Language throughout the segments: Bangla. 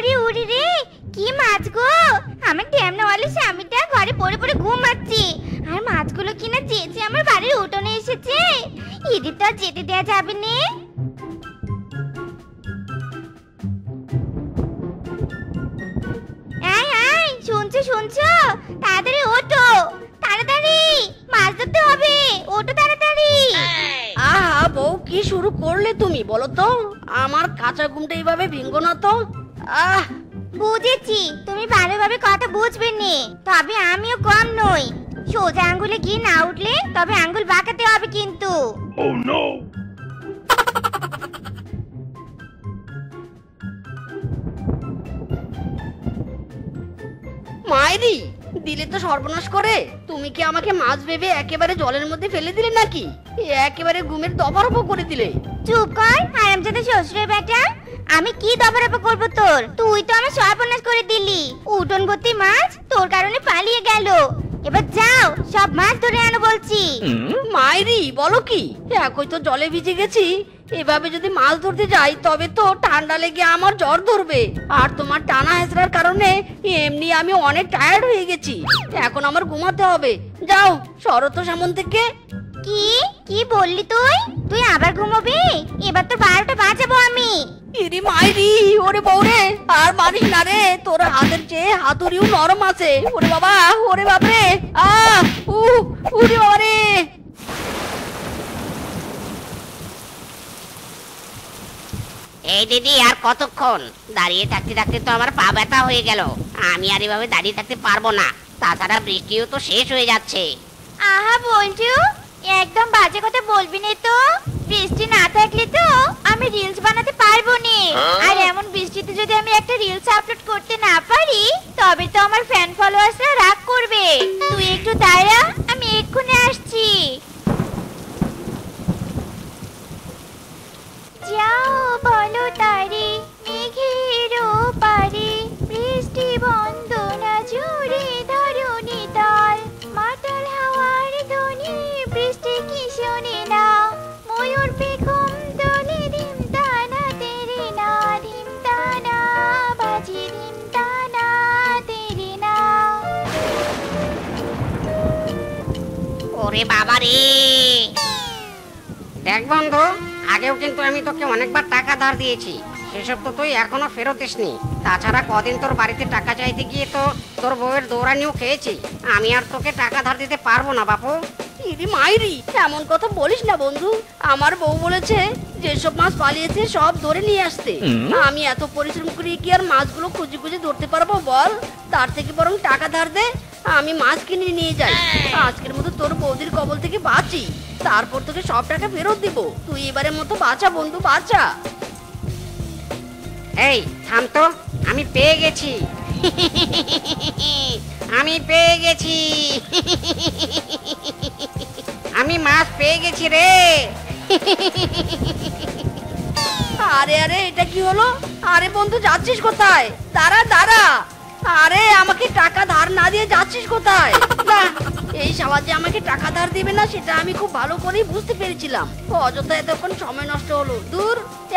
উড়ি উড়ি রে, কি মাছ গো! আমার ড্যামনাওয়ালা স্বামীটা ঘরে পড়ে পড়ে ঘুমাচ্ছে, আর মাছগুলো কিনা চেয়েছে আমার বাড়ির উঠোনে এসেছে। এদের তো আর যেতে দেওয়া যাবে না। শুনছো শুনছো, তাড়াতাড়ি ওঠো, তাড়াতাড়ি মাছ ধরতে হবে, ওঠো তাড়াতাড়ি। আহা বউ, কি শুরু করলে তুমি বলো তো? আমার কাঁচা ঘুমটা এইভাবে ভেঙ্গো না তো। আহ বুঝেছি, তুমি ভালোভাবে কথা বুঝবে নে, তবে আমিও কম নই। সোজা আঙ্গুলে গিয়ে না উঠলে তবে আঙ্গুল বাঁকাতে হবে কিন্তু। Oh no! মায়েরি, দিলে তো সর্বনাশ করে। তুমি কি আমাকে মাছ ভেবে একেবারে জলের মধ্যে ফেলে দিলে নাকি? একেবারে ঘুমের দফারফা করে দিলে। চুপ কর হারামজাদা শ্বশুরের বেটা। আমি কি দফারফা করবো তোর? তুই তো আমার সর্বনাশ করে দিলি। উঠোন ভর্তি মাছ তোর কারণে পালিয়ে গেল। এবার যাও, সব মাছ ধরে আনো বলছি। মায়েরি, বলো কি? একই তো জলে ভিজে গেছি, এভাবে যদি মাছ ধরতে যাই তবে তো ঠান্ডা লেগে আমার জ্বর ধরবে। আর তোমার টানা হেঁচড়ার কারণে এমনি আমি অনেক টায়ার্ড হয়ে গেছি। এখন আমার ঘুমাতে হবে। যাও, সরো তো সামন থেকে। কি কি বললি তুই? তুই আবার ঘুমোবি? এবার তো 12টা বাজাবো আমি। ইরি মাইরি, ওরে বউরে, আর মারিস না রে, তোর হাতের চেয়ে হাতুড়িও নরম আছে। ওরে বাবা, ওরে বাপরে, উরে বাবা রে। এই দিদি, আর কতক্ষণ? দাঁড়িয়ে থাকতে থাকতে তো আমার পা ব্যথা হয়ে গেল। আমি আর এভাবে দাঁড়িয়ে থাকতে পারবো না, তাছাড়া বৃষ্টিও তো শেষ হয়ে যাচ্ছে। আহা বলছু, একদম বাজে কথা বলবি না তো। বৃষ্টি না থাকলে তো আমি রিলস বানাতে পারবো না। আর এমন বৃষ্টিতে যদি আমি একটা রিলস আপলোড করতে না পারি তবে তো আমার ফ্যান ফলোয়ার্সরা রাগ করবে। তুই একটু দাঁড়া, আমি এক্ষুনি আসছি। যাও বলো তারে মেঘের পারে, বৃষ্টি বন্দনা জুড়ে ধরণী তাল, মাতাল হাওয়ার ধ্বনি বৃষ্টি কি শোনে না, ময়ূর পেখম দোলে ধিম তানা তেরে না, ধিম তানা বাজে ধিম তানা তেরে না। ওরে বাবা রে! দেখ বন্ধু, আগেও কিন্তু আমি তোকে অনেকবার টাকা ধার দিয়েছি, সেসব তো তুই এখনো ফেরত দিসনি। তাছাড়া কদিন তোর বাড়িতে টাকা চাইতে গিয়ে তো তোর বউয়ের দৌড়ানিও খেয়েছি। আমি আর তোকে টাকা ধার দিতে পারবো না বাপু। ইরি মাইরি, এমন কথা বলিস না বন্ধু। আমার বউ বলেছে যেসব মাছ পালিয়েছে সব ধরে নিয়ে আসতে। আমি এত পরিশ্রম করে কি আর মাছগুলো খুঁজে খুঁজে ধরতে পারবো বল? তার থেকে বরং টাকা ধার দে, আমি মাছ কিনে নিয়ে যাই। আজকের মতো তোর বৌদির কবল থেকে বাঁচি, তারপর তোকে সব টাকা ফেরত দিব। তুই এবারের মতো বাঁচা বন্ধু, বাঁচা। এই থাম তো, আমি পেয়ে গেছি। আমি পেয়ে গেছি। আমি মাছ পেয়ে গেছি রে। আরে আরে, এটা কি হলো? আরে বন্ধু, যাচ্ছিস কোথায়? দাঁড়া দাঁড়া। আরে আমাকে টাকা ধার না দিয়ে যাচ্ছিস কোথায়? না, এই সাহায্যে আমাকে টাকা ধার দিবে না সেটা আমি খুব ভালো করেই বুঝতে পেরেছিলাম। অযথা এতক্ষণ সময় নষ্ট হলো। দূর,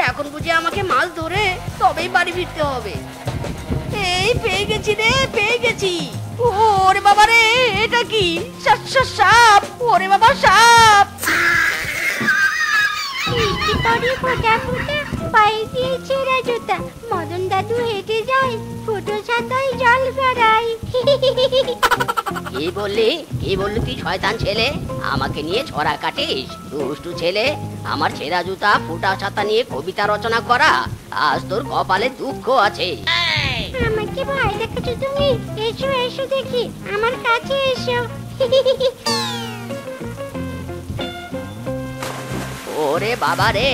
এখন বুঝি আমাকে মাছ ধরে তবেই বাড়ি ফিরতে হবে। এই পেয়ে গেছি রে, পেয়ে গেছি। ওরে বাবা রে, এটা কি? সাপ! ওরে বাবা, সাপ! মিষ্টি তরি ফোটা ফোটা, পায়ে দিয়ে ছেঁড়া জুতা, মদন দাদু হেঁটে যায়, ফুটো ছাতায় জল গড়ায়। কি বললি তুই শয়তান ছেলে? আমাকে নিয়ে ছড়া কাটিস? দুষ্টু ছেলে, আমার ছেঁড়া জুতা ফুটা ছাতা নিয়ে কবিতা রচনা করা, আজ তোর কপালে দুঃখ আছে। আমাকে ভয় দেখাচ্ছ তুমি? এসো এসো দেখি, আমার কাছে এসো। ওরে বাবা রে,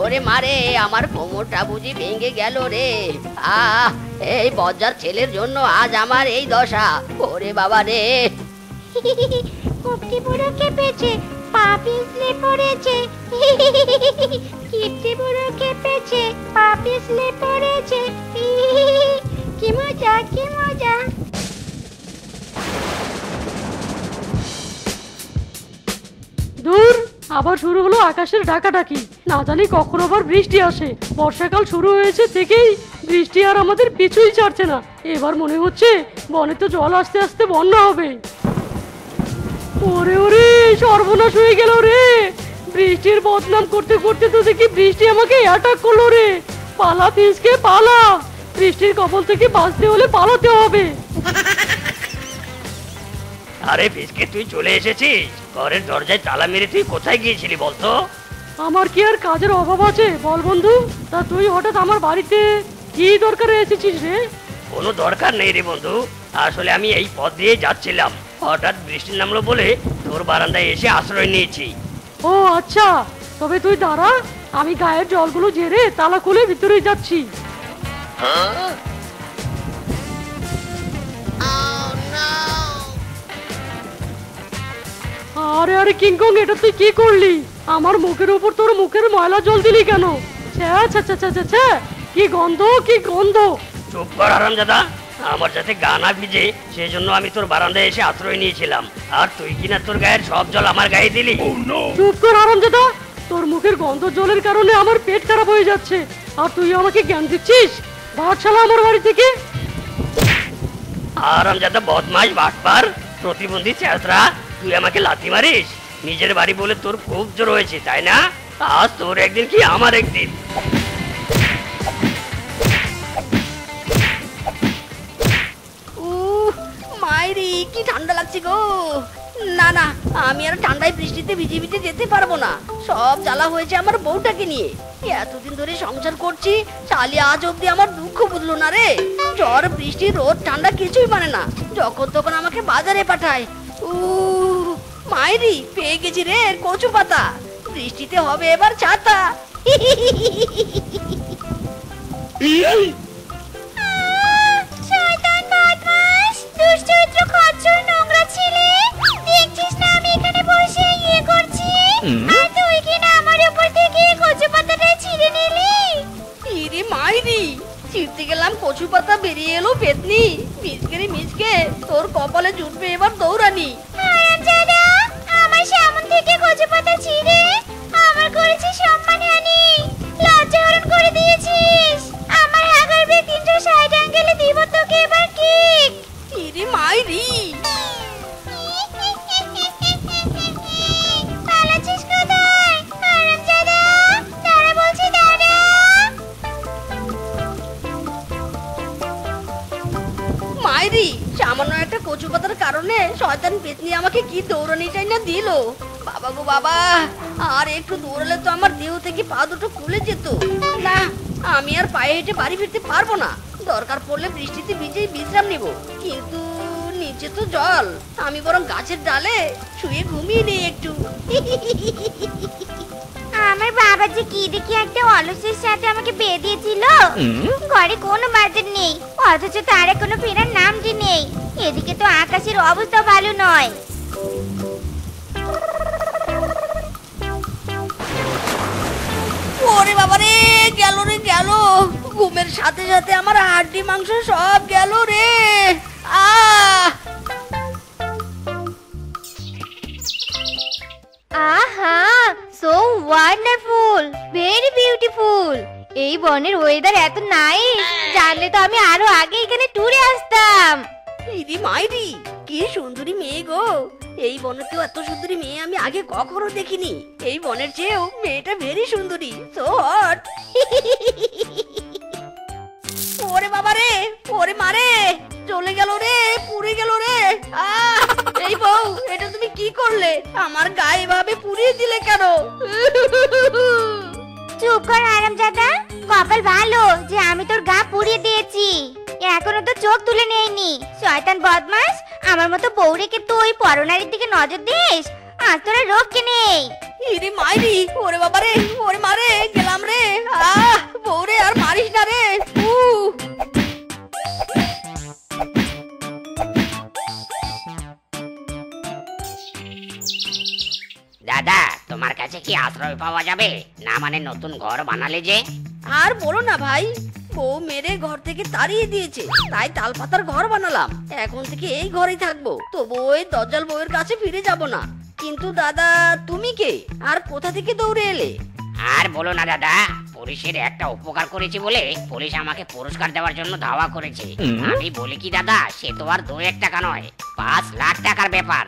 ওরে মারে, আমার কোমরটা বুঝি ভেঙে গেল রে। এই বজ্জার ছেলের জন্য আজ আমার এই দশা। ওরে বাবা রে! কুপটি বুড়ো কেঁপেছে, পা পিছলে পড়েছে। কিপটি বুড়ো কেঁপেছে, পা পিছলে পড়েছে। কি মজা, কি মজা! দূর, আবার শুরু হলো আকাশের ডাকাডাকি। না জানি কখন আবার বৃষ্টি আসে। বর্ষাকাল শুরু হয়েছে থেকেই বৃষ্টি আর আমাদের পিছুই ছাড়ছে না। এবার মনে হচ্ছে বনে তো জল আস্তে আস্তে বন্যা হবে। ওরে ওরে, সর্বনাশ হয়ে গেল রে। বৃষ্টির বদনাম করতে করতে তো দেখি বৃষ্টি আমাকে অ্যাটাক করলো রে। পালা ফিসকে পালা, বৃষ্টির কবল থেকে বাঁচতে হলে পালাতে হবে। আরে ফিসকে, তুই চলে এসেছিস? ঘরের দরজায় তালা মেরে তুই কোথায় গিয়েছিলি বলতো? আমার কি আর কাজের অভাব আছে বল বন্ধু? তা তুই হঠাৎ আমার বাড়িতে কি দরকারে এসেছিস রে? কোনো দরকার নেই রে বন্ধু, আসলে আমি এই পথ দিয়ে যাচ্ছিলাম, হঠাৎ বৃষ্টি নামলো বলে তোর বারান্দায় এসে আশ্রয় নিয়েছি। ও আচ্ছা, তবে তুই দাঁড়া, আমি গায়ের জলগুলো ঝেড়ে তালা খুলে ভিতরে যাচ্ছি। আরে আরে কিংকং, এটা তুই কি করলি? আমার মুখের উপর তোর মুখের ময়লা জল দিলি কেন? ছ্যা ছ্যা ছ্যা ছ্যা ছ্যা, কি গন্ধ কি গন্ধ! চুপ কর হারামজাদা, আমার যাতে গা না ভিজে সেই জন্য আমি তোর বারান্দায় এসে আশ্রয় নিয়েছিলাম, আর তুই কিনা তোর গায়ের সব জল আমার গায়ে দিলি। চুপ কর হারামজাদা, তোর মুখের গন্ধ জলের কারণে আমার পেট খারাপ হয়ে যাচ্ছে, আর তুই আমাকে জ্ঞান দিচ্ছিস? ভাগ শালা আমার বাড়ি থেকে। হারামজাদা বদমাশ বাটপার প্রতিবন্ধী চেঁচড়া, তুই আমাকে লাথি মারিস? নিজের বাড়ি বলে তোর খুব জোর হয়েছে তাই না? আজ তোর একদিন কি আমার একদিন। মাইরি, কি ঠান্ডা লাগছে গো। না না, আমি আর ঠান্ডায় বৃষ্টিতে ভিজে ভিজে যেতে পারবো না। সব জ্বালা হয়েছে আমার বউটাকে নিয়ে। এতদিন ধরে সংসার করছি, শালি আজ অব্দি আমার দুঃখ বুঝলো না রে। ঝড় বৃষ্টি রোদ ঠান্ডা কিছুই মানে না, যখন তখন আমাকে বাজারে পাঠায়। মাইরি, পেয়ে গেছি রে কচু পাতা। বৃষ্টিতে হবে এবার ছাতা। শয়তান বদমাশ, দুশ্চরিত্র খচ্চর নোংরা ছেলে, দেখছিস না আমি এখানে বসে ইয়ে করছি, আর তুই কি না আমার উপর থেকে কচু পাতাটা ছিঁড়ে নিলি? ইরে মাইরি, ছিঁড়তে গেলাম কচু পাতা, বেরিয়ে এলো পেতনি। মিচকে রে মিচকে, তোর কপালে জুটবে এবার দৌড়ানি। হারামজাদা, আমার সামনে থেকে কচু পাতা ছিঁড়ে আমার করেছিস সম্মানহানি, লজ্জাহরণ করে দিয়েছিস। আমার হাগার বে 360 অ্যাঙ্গেলে দিব তোকে এবার কিক। ইরে মাইরি, পালাচ্ছিস কোথায়? হারামজাদা, দাঁড়া বলছি, দাঁড়া। মাইরি, সামান্য একটা কচু পাতার কারণে শয়তান পেতনি আমাকে কি দৌড়ানিটাই না দিল। বাবা গো বাবা, আর একটু দৌড়ালে তো আমার দেহ থেকে পা দুটো খুলে যেত। না, আমি আর পায়ে হেঁটে বাড়ি ফিরতে পারবো না। দরকার পড়লে বৃষ্টিতে ভিজেই বিশ্রাম নেব, কিন্তু নিচে তো জল। আমি বরং গাছের ডালে শুয়ে ঘুমিয়ে নেই একটু। আমার বাবা যে কি দেখি একটা অলসের সাথে আমাকে বিয়ে দিয়েছিল। ঘরে কোনো বাজার নেই, অথচ তার কোনো ফেরার নাম যে নেই। এদিকে তো আকাশের অবস্থা ভালো নয়। ওরে বাবা রে, গেল রে গেল। ঘুমের সাথে সাথে আমার হাড্ডি মাংস সব গেল রে। আহা, সো ওয়ান্ডারফুল, ভেরি বিউটিফুল। এই বনের ওয়েদার এত নাইস, জানলে তো আমি আরো আগে এখানে ট্যুরে আসতাম। ইদি মাইরি, কি সুন্দরী মেয়ে গো। এই বনে তো এত সুন্দরী মেয়ে আমি আগে কখনো দেখিনি। এই বনের চেয়েও মেয়েটা ভেরি সুন্দরী, সো হট। ওরে বাবা রে, ওরে মারে, চলে গেল রে, পুড়ে গেল রে। এই বউ, এটা তুমি কি করলে? আমার গায়ে এভাবে পুড়িয়ে দিলে কেন? চুপ কর হারামজাদা, কপাল ভালো যে আমি তোর গা পুড়িয়ে দিয়েছি। এখনো তো চোখ তুলে নেয়নি। শয়তান বদমাস, আমার মতো বউ রেখে তুই পরনারীর দিকে নজর দিস, আজ তোরা রক্ষে নেই। ইরে মাইরি, ওরে বাবা রে, ওরে মারে, গেলাম রে। বউ রে, আর মারিস না রে। দাদা, তোমার কাছে কি আশ্রয় পাওয়া যাবে? না মানে নতুন ঘর বানালে যে। আর বলো না ভাই, বউ মেরে ঘর থেকে তাড়িয়ে দিয়েছে, তাই তালপাতার ঘর বানালাম। এখন থেকে এই ঘরেই থাকবো, তবু ওই দজ্জাল বউয়ের কাছে ফিরে যাব না। কিন্তু দাদা, তুমি কে আর কোথা থেকে দৌড়ে এলে? আর বলো না দাদা, পুলিশের একটা উপকার করেছি বলে পুলিশ আমাকে পুরস্কার দেওয়ার জন্য ধাওয়া করেছে। আমি বলি কি দাদা, সে তো আর 2-1 টাকা নয়, 5 লাখ টাকার ব্যাপার।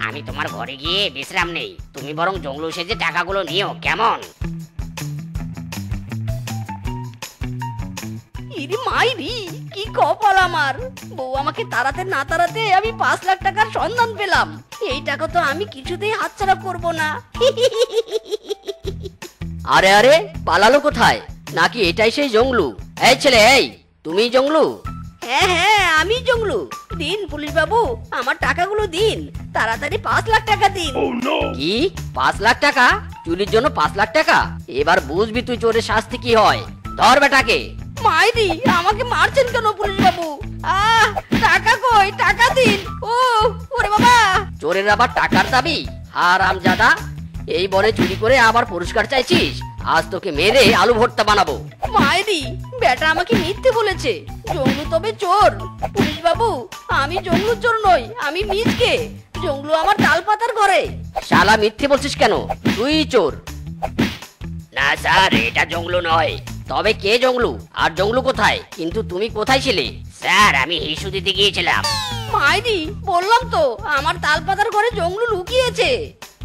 আমি তোমার ঘরে গিয়ে বিশ্রাম নেই, তুমি বরং জঙ্গল সেজে টাকাগুলো নিও, কেমন? ইরি মাইরি, কি কপাল আমার! বউ আমাকে তাড়াতে না তাড়াতে আমি 5 লাখ টাকার সন্ধান পেলাম। এই টাকা তো আমি কিছুতেই হাতছাড়া করব না। আরে আরে, পালালো কোথায়? নাকি এটাই সেই জঙ্গলু? এই ছেলে, এই তুমি জঙ্গলু? হ্যাঁ হ্যাঁ, আমি জঙ্গলু। দিন পুলিশ বাবু, আমার টাকাগুলো দিন, তাড়াতাড়ি 5 লাখ টাকা দিন। কি 5 লাখ টাকা? চুরির জন্য 5 লাখ টাকা? এবার বুঝবি তুই চোরের শাস্তি কি হয়। ধর বেটাকে। মাইরি, আমাকে মারছেন কেন পুলিশ বাবু? টাকা কই, টাকা দিন। ওরে বাবা! চোরের আবার টাকার দাবি? হারামজাদা, এই বনে চুরি করে আবার পুরস্কার চাইছিস? আজ তোকে মেরে আলু ভর্তা বানাবো। মাইরি, বেটা আমাকে মিথ্যে বলেছে। জঙ্গলু তবে চোর? পুলিশ বাবু, আমি জঙ্গলুর চোর নই, আমি মিজকে। জঙ্গলু আমার তাল পাতার ঘরে। শালা মিথ্যে বলছিস কেন? তুই চোর। না স্যার, এটা জঙ্গলু নয়। তবে কে জঙ্গলু? আর জঙ্গলু কোথায়? কিন্তু তুমি কোথায় ছিলে? স্যার, আমি হিসু দিতে গিয়েছিলাম। মাইরি, বললাম তো আমার তাল পাতার ঘরে জঙ্গলু লুকিয়েছে।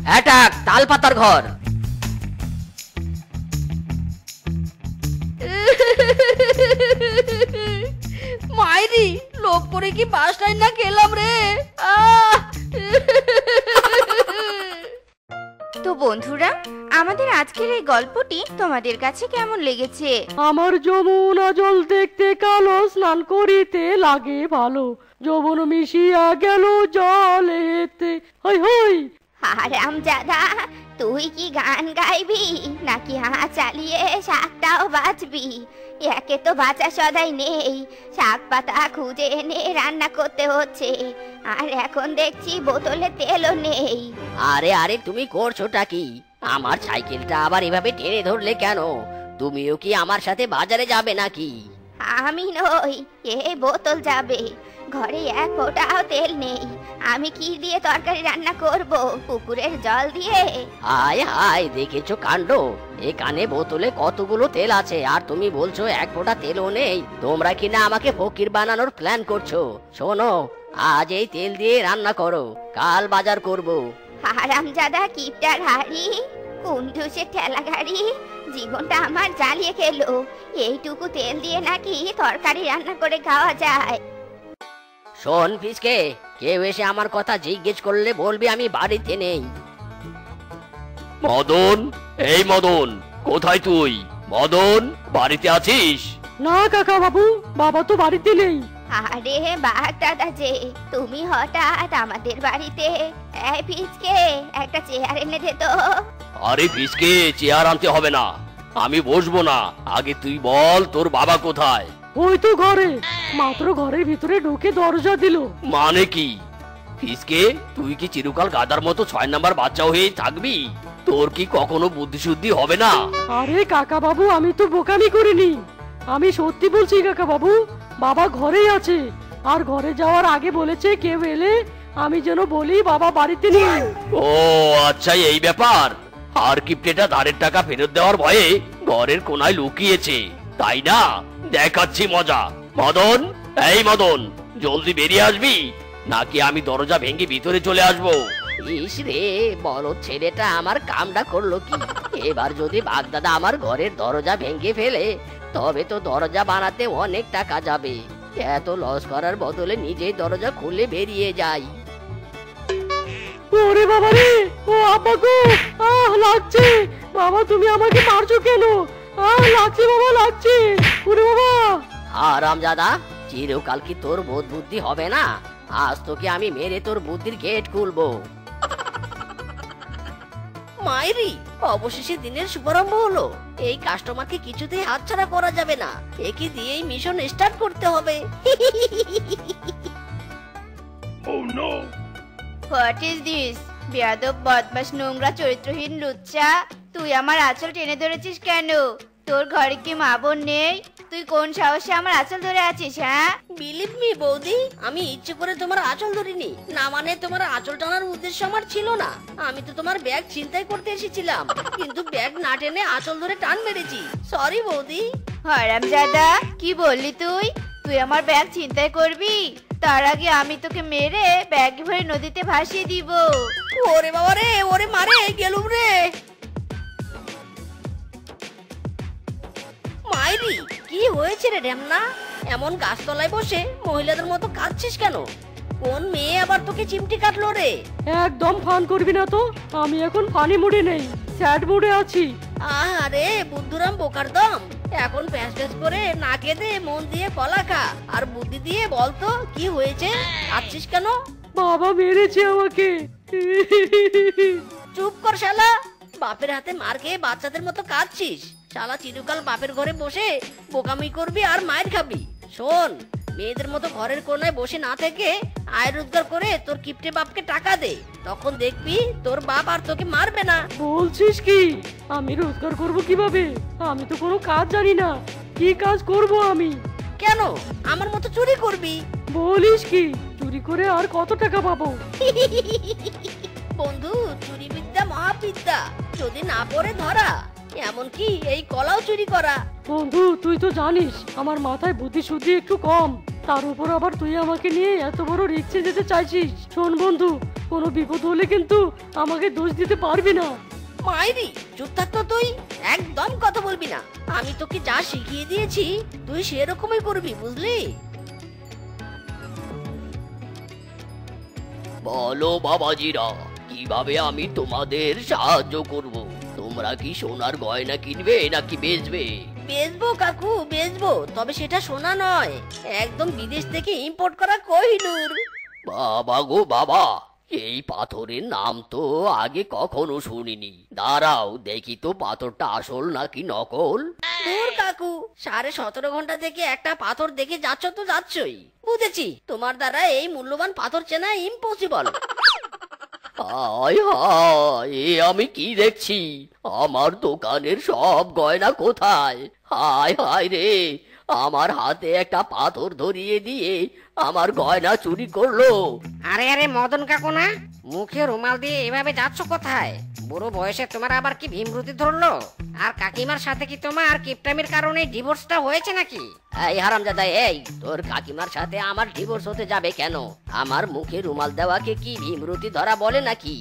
অ্যাটাক, তাল পাতার ঘর। মাইরি, লোভ করে কি বাসটাই না খেলাম রে। তো বন্ধুরা, আমাদের আজকের এই গল্পটি তোমাদের কাছে কেমন লেগেছে? আমার যমুনা জল দেখতে কালো, স্নান করিতে লাগে ভালো, যৌবন মিশিয়া গেল জলেতে। হই হই। হারামজাদা, তুই কি গান গাইবি নাকি চালিয়ে শাকটাও বাঁচবি? একে তো বাঁচা সদাই নেই, শাক পাতা খুঁজে এনে রান্না করতে হচ্ছে, আর এখন দেখছি বোতলে তেলও নেই। আরে আরে, তুমি করছোটা কি? আমার সাইকেলটা আবার এভাবে টেনে ধরলে কেন? তুমিও কি আমার সাথে বাজারে যাবে নাকি? আমি নই, এ বোতল যাবে। ঘরে এক ফোঁটাও তেল নেই, আমি কি দিয়ে তরকারি রান্না করব? পুকুরের জল দিয়ে? হায় হায়, দেখেছো কাণ্ড! এখানে বোতলে কতগুলো তেল আছে, আর তুমি বলছো এক ফোঁটা তেলও নেই। তোমরা কিনা আমাকে ফকির বানানোর প্ল্যান করছো। শোনো, আজ এই তেল দিয়ে রান্না করো, কাল বাজার করব। হারামজাদা কিপটার হাড়ি, কুন্ডুসের ঠেলা গাড়ি, জীবনটা আমার জ্বালিয়ে খেলো। এইটুকু তেল দিয়ে নাকি তরকারি রান্না করে খাওয়া যায়? শোন ফিসকে, কেউ এসে আমার কথা জিজ্ঞেস করলে বলবি আমি বাড়িতে নেই। মদন, এই মদন, কোথায় তুই? মদন, বাড়িতে আছিস? না কাকা বাবু, বাবা তো বাড়িতে নেই। আরে বাঘ দাদা যে, তুমি হঠাৎ আমাদের বাড়িতে? এই পিচকে, একটা চেয়ার এনে দে তো। আরে ফিসকে, চেয়ার আনতে হবে না, আমি বসবো না। আগে তুই বল, তোর বাবা কোথায়? ওই তো ঘরে, মাত্র ঘরের ভিতরে ঢুকে দরজা দিল। মানে কি? ফিসকে, তুই কি চিরকাল গাদার মতো 6 নাম্বার বাচ্চা হয়েই থাকবি? তোর কি কখনো বুদ্ধি শুদ্ধি হবে না? আরে কাকা বাবু, আমি তো বোকামি করিনি, আমি সত্যি বলছি কাকা বাবু। বাবা ঘরেই আছে, আর ঘরে যাওয়ার আগে বলেছে কেউ এলে আমি যেন বলি বাবা বাড়িতে নেই। ও আচ্ছা, এই ব্যাপার। আর কিপ্টেটা ধারের টাকা ফেরত দেওয়ার ভয়ে ঘরের কোনায় লুকিয়েছে, তাই না? দেখাচ্ছি মজা। মদন, এই মদন, জলদি বেরিয়ে আসবি, নাকি আমি দরজা ভেঙে ভিতরে চলে আসবো? ইস রে, বড় ছেলেটা আমার কামটা করলো কি! এবার যদি বাগদাদা আমার ঘরের দরজা ভেঙে ফেলে, তবে তো দরজা বানাতে অনেক টাকা যাবে। এত লস করার বদলে নিজেই দরজা খুলে বেরিয়ে যাই। ওরে বাবা রে, ও আব্বা গো, লাগছে। বাবা তুমি আমাকে মারছো কেন? লাগছে বাবা, লাগছে। ওরে বাবা! হারামজাদা, চিরকাল কি তোর বোধ বুদ্ধি হবে না? আজ তোকে আমি মেরে তোর বুদ্ধির গেট খুলবো। মাইরি, অবশেষে দিনের শুভারম্ভ হলো। এই কাস্টমারকে কিছুতেই হাতছাড়া করা যাবে না, একে দিয়েই মিশন স্টার্ট করতে হবে। What is this? বেয়াদব, বদমাশ, নোংরা, চরিত্রহীন লুচ্চা, তুই আমার আঁচল টেনে ধরেছিস কেন? তোর ঘরে কি মা বোন নেই? তুই কোন সাহসে আমার আঁচল ধরে আছিস? হ্যাঁ, বিলিভ মি বৌদি, আমি ইচ্ছে করে তোমার আঁচল ধরিনি। না মানে তোমার আঁচল টানার উদ্দেশ্য আমার ছিল না। আমি তো তোমার ব্যাগ ছিনতাই করতে এসেছিলাম, কিন্তু ব্যাগ না টেনে আঁচল ধরে টান মেরেছি। সরি বৌদি। হারামজাদা, কি বললি তুই? তুই আমার ব্যাগ ছিনতাই করবি? তার আগে আমি তোকে মেরে ব্যাগ ভরে নদীতে ভাসিয়ে দিব। ওরে বাবা রে, ওরে মারে গেলুম রে। মাইরি, কি হয়েছে রে ঢ্যামনা? এমন গাছতলায় বসে মহিলাদের মতো কাঁদছিস কেন? কোন মেয়ে আবার তোকে চিমটি কাটলো রে? একদম ফান করবি না তো। আমি এখন ফানি মুডে নেই, স্যাড মুডে আছি। আরে বুদ্ধুরাম বোকার দম, এখন প্যাঁচ প্যাঁচ করে না কেঁদে মন দিয়ে কলা খা, আর বুদ্ধি দিয়ে বলতো কি হয়েছে, কাঁদছিস কেন? বাবা মেরেছে আমাকে। চুপ কর শালা, বাপের হাতে মার খেয়ে বাচ্চাদের মতো কাঁদছিস। শালা চিরকাল বাপের ঘরে বসে বোকামি করবি আর মায়ের খাবি। শোন, মেয়েদের মতো ঘরের কোনায় বসে না থেকে আয় রোজগার করে তোর কিপটে বাপকে টাকা দে, তখন দেখবি তোর বাপ আর তোকে মারবে না। বলছিস কি? আমি রোজগার করব কিভাবে? আমি তো কোনো কাজ জানি না। কি কাজ করব আমি? কেন আমার মতো চুরি করবি? বলিস কি? চুরি করে আর কত টাকা পাবো? বন্ধু, চুরি বিদ্যা মহাবিদ্যা, যদি না পড়ে ধরা, এমনকি এই কলাও চুরি করা। বন্ধু, তুই তো জানিস আমার মাথায় বুদ্ধি শুদ্ধি একটু কম। তার উপর আবার তুই আমাকে নিয়ে এত বড় রিস্কে যেতে চাইছিস। শোন বন্ধু, কোনো বিপদ হলে কিন্তু আমাকে দোষ দিতে পারবি না। মাইরি, চুপ থাকতো তুই, একদম কথা বলবি না। আমি তোকে যা শিখিয়ে দিয়েছি তুই সেরকমই করবি, বুঝলি? বলো বাবাজিরা, কিভাবে আমি তোমাদের সাহায্য করব? তোমরা কি সোনার গয়না কিনবে নাকি বেচবে? বেচবো কাকু, বেচবো, তবে সেটা সোনা নয়, একদম বিদেশ থেকে ইম্পোর্ট করা কোহিনূর। বাবা গো বাবা, এই পাথরের নাম তো আগে কখনো শুনিনি। দাঁড়াও দেখি তো পাথরটা আসল নাকি নকল। দূর কাকু, 17.5 ঘন্টা থেকে একটা পাথর দেখে যাচ্ছ তো যাচ্ছই। বুঝেছি, তোমার দ্বারা এই মূল্যবান পাথর চেনা ইম্পসিবল। হায় হায়, এ আমি কি দেখছি? আমার দোকানের সব গয়না কোথায়? হায় হায় রে, আমার হাতে একটা পাথর ধরিয়ে দিয়ে আমার গয়না চুরি করলো। আরে আরে মদন কাকু না, মুখে রুমাল দিয়ে এভাবে যাচ্ছ কোথায়? বুড়ো বয়সে তোমার আবার কি ভীমরুতি ধরলো? আর কাকিমার সাথে কি তোমার কিপটামির কারণে ডিভোর্সটা হয়েছে নাকি? এই হারামজাদা, এই তোর কাকিমার সাথে আমার ডিভোর্স হতে যাবে কেন? আমার মুখে রুমাল দেওয়াকে কি ভীমরতি ধরা বলে নাকি?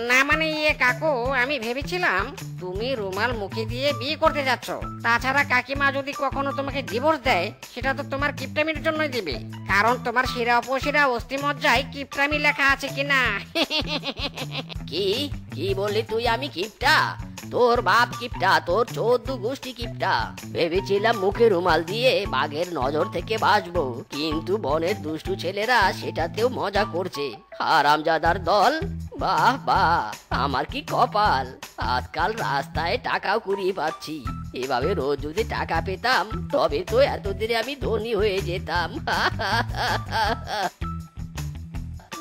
না মানে কাকু, আমি ভেবেছিলাম তুমি রুমাল মুখে দিয়ে বিয়ে করতে যাচ্ছ। তাছাড়া কাকিমা যদি কখনো তোমাকে ডিভোর্স দেয়, সেটা তো তোমার কিপটামির জন্যই দিবে, কারণ তোমার শিরা উপশিরা অস্থিমজ্জায় কিপটামি লেখা আছে কিনা। কি কি বললি তুই? আমি কিপটা? তোর বাপ কিপটা, তোর 14 গোষ্ঠী কিপটা। ভেবেছিলাম মুখে রুমাল দিয়ে বাঘের নজর থেকে বাঁচবো, কিন্তু বনের দুষ্টু ছেলেরা সেটাতেও মজা করছে। হারামজাদার দল, বাহ বাহ, আমার কি কপাল! আজকাল রাস্তায় টাকাও কুড়িয়ে পাচ্ছি। এভাবে রোজ যদি টাকা পেতাম তবে তো এতদিনে আমি ধনী হয়ে যেতাম।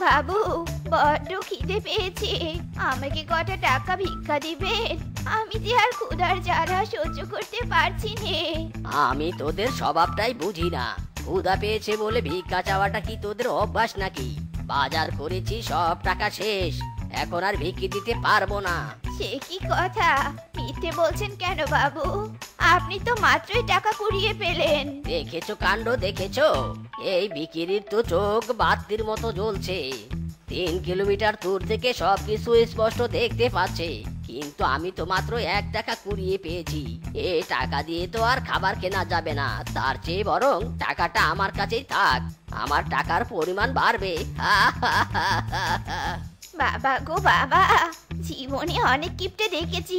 বাবু, বড্ড খিদে পেয়েছে, আমাকে কটা টাকা ভিক্ষা দিবেন? আমি যে আর ক্ষুধার জ্বালা সহ্য করতে পারছি নে। আমি তোদের স্বভাবটাই বুঝি না। ক্ষুধা পেয়েছে বলে ভিক্ষা চাওয়াটা কি তোদের অভ্যাস নাকি? বাজার করেছি, সব টাকা শেষ, এখন আর ভিক্ষি দিতে পারবো না। সে কি কথা? মিথ্যে বলছেন কেন বাবু? আপনি তো মাত্রই টাকা কুড়িয়ে পেলেন। দেখেছো কাণ্ড, দেখেছো? এই বিকিরির তো চোখ বাতির মতো জ্বলছে। 3 কিলোমিটার দূর থেকে সবকিছু স্পষ্ট দেখতে পাচ্ছে, কিন্তু আমি তো মাত্র 1 টাকা কুড়িয়ে পেয়েছি। এই টাকা দিয়ে তো আর খাবার কেনা যাবে না, তার চেয়ে বরং টাকাটা আমার কাছেই থাক, আমার টাকার পরিমাণ বাড়বে। বাবা গো বাবা, জীবনে অনেক কিপটে দেখেছি,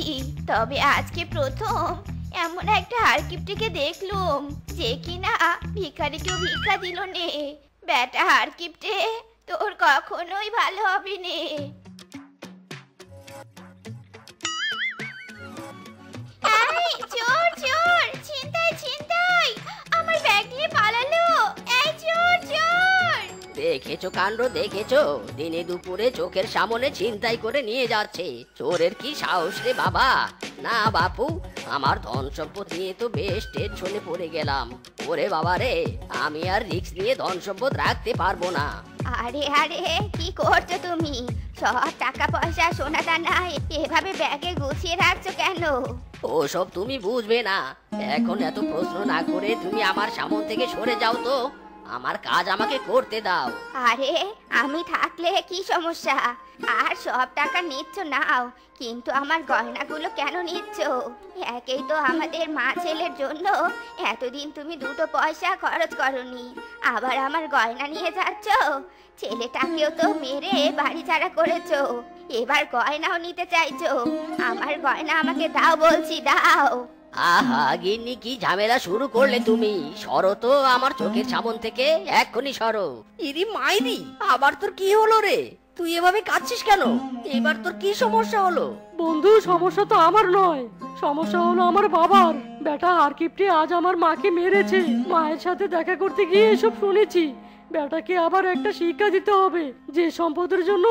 তবে আজকে প্রথম এমন একটা হার কিপটেকে দেখলুম যে কিনা ভিখারিকেও ভিক্ষা দিল নে। বেটা হার কিপটে, তোর কখনোই ভালো হবে নে। এই চোর চোর, ছিনতাই ছিনতাই, আমার ব্যাগ নিয়ে পালালো। এই চোর চোর! দেখেছো কাণ্ড, দেখেছো? দিনে দুপুরে চোখের সামনে ছিনতাই করে নিয়ে যাচ্ছে। চোরের কি সাহস রে বাবা! না বাপু, আমার ধন সম্পদ নিয়ে তো বেশ টেনশনে পড়ে গেলাম। ওরে বাবা রে, আমি আর রিস্ক নিয়ে ধন সম্পদ রাখতে পারবো না। আরে আরে কি করছো তুমি? সব টাকা পয়সা সোনা দানা এভাবে ব্যাগে গুছিয়ে রাখছো কেন? ওসব তুমি বুঝবে না। এখন এত প্রশ্ন না করে তুমি আমার সামনে থেকে সরে যাও তো, আমার কাজ আমাকে করতে দাও। আরে আমি থাকলে কি সমস্যা? আর সব টাকা নিচ্ছ নাও, কিন্তু আমার গয়নাগুলো কেন নিচ্ছ? একেই তো আমাদের মা ছেলের জন্য এতদিন তুমি দুটো পয়সা খরচ করনি, আবার আমার গয়না নিয়ে যাচ্ছ। ছেলেটাকেও তো মেরে বাড়ি ছাড়া করেছো, এবার গয়নাও নিতে চাইছো। আমার গয়না আমাকে দাও বলছি, দাও। আহা গিন্নি, কি ঝামেলা শুরু করলে তুমি? সরো তো আমার চোখের সামন থেকে, এক্ষুনি সরো। ইরি মাইরি, আবার তোর কি হলো রে? তুই এভাবে কাঁদছিস কেন? এবার তোর কি সমস্যা হলো? বন্ধু, সমস্যা তো আমার নয়, সমস্যা হলো আমার বাবার। বেটা হারকিপটে আজ আমার মাকে মেরেছে। মায়ের সাথে দেখা করতে গিয়ে এসব শুনেছি। বেটাকে আবার একটা শিক্ষা দিতে হবে। যে সম্পদের জন্য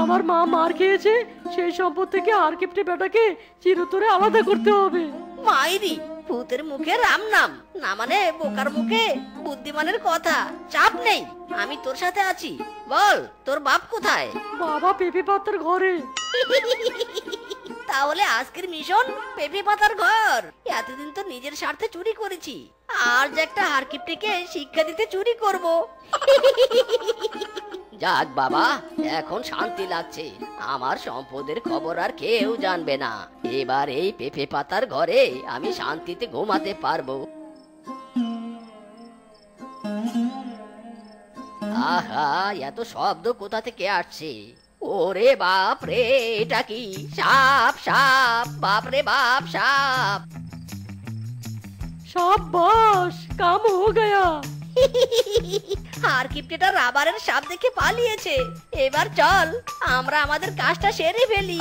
আমার মা মার খেয়েছে, সেই সম্পদ থেকে হারকিপটে বেটাকে চিরতরে আলাদা করতে হবে। মাইরি, ভূতের মুখে রাম নাম না, মানে বোকার মুখে বুদ্ধিমানের কথা। চাপ নেই, আমি তোর সাথে আছি। বল, তোর বাপ কোথায়? বাবা পেঁপে পাতার ঘরে। তাহলে আজকের মিশন পেঁপে পাতার ঘর। এতদিন তো নিজের স্বার্থে চুরি করেছি, আর যে একটা হারকিপটিকে শিক্ষা দিতে চুরি করব। যাক বাবা, এখন শান্তি লাগছে। আমার সম্পদের খবর আর কেউ জানবে না। এবার এই পেঁপে পাতার ঘরে আমি শান্তিতে ঘুমাতে পারবো। আহা, এত শব্দ কোথা থেকে আসছে? ওরে বাপ রে, এটা কি? সাপ সাপ, বাপ রে বাপ, সাপ। शाबाश, काम हो गया। হারকিপটিটা রাবারের সাপ দেখে পালিয়েছে। এবার চল আমরা আমাদের কাজটা সেরে ফেলি।